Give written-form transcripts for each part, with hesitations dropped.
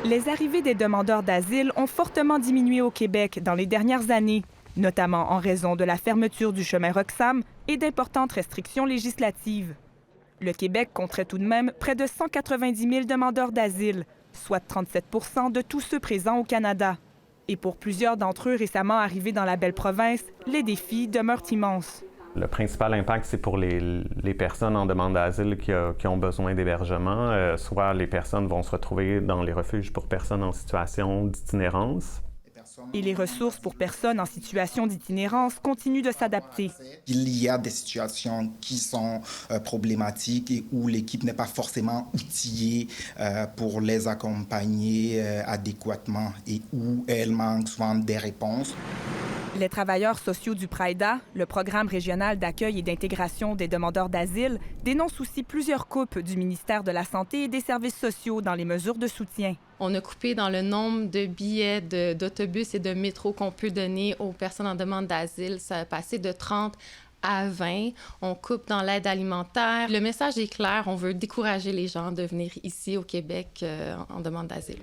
Les arrivées des demandeurs d'asile ont fortement diminué au Québec dans les dernières années, notamment en raison de la fermeture du chemin Roxham et d'importantes restrictions législatives. Le Québec compterait tout de même près de 190 000 demandeurs d'asile, soit 37 % de tous ceux présents au Canada. Et pour plusieurs d'entre eux récemment arrivés dans la belle province, les défis demeurent immenses. Le principal impact, c'est pour les personnes en demande d'asile qui ont besoin d'hébergement. Soit les personnes vont se retrouver dans les refuges pour personnes en situation d'itinérance. Et les ressources pour personnes en situation d'itinérance continuent de s'adapter. Il y a des situations qui sont problématiques et où l'équipe n'est pas forcément outillée pour les accompagner adéquatement et où elle manque souvent des réponses. Les travailleurs sociaux du PRAIDA, le programme régional d'accueil et d'intégration des demandeurs d'asile, dénoncent aussi plusieurs coupes du ministère de la Santé et des services sociaux dans les mesures de soutien. On a coupé dans le nombre de billets d'autobus et de métro qu'on peut donner aux personnes en demande d'asile. Ça a passé de 30 à 20. On coupe dans l'aide alimentaire. Le message est clair, on veut décourager les gens de venir ici au Québec en demande d'asile.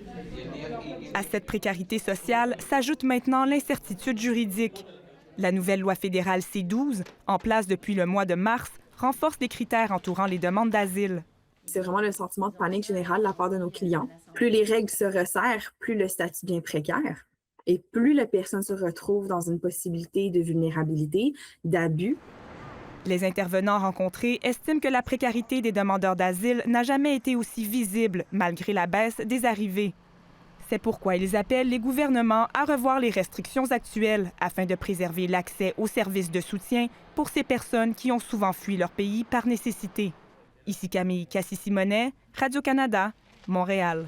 À cette précarité sociale s'ajoute maintenant l'incertitude juridique. La nouvelle loi fédérale C-12, en place depuis le mois de mars, renforce les critères entourant les demandes d'asile. C'est vraiment le sentiment de panique générale de la part de nos clients. Plus les règles se resserrent, plus le statut devient précaire. Et plus la personne se retrouve dans une possibilité de vulnérabilité, d'abus. Les intervenants rencontrés estiment que la précarité des demandeurs d'asile n'a jamais été aussi visible, malgré la baisse des arrivées. C'est pourquoi ils appellent les gouvernements à revoir les restrictions actuelles afin de préserver l'accès aux services de soutien pour ces personnes qui ont souvent fui leur pays par nécessité. Ici Camille Cassis-Simonet, Radio-Canada, Montréal.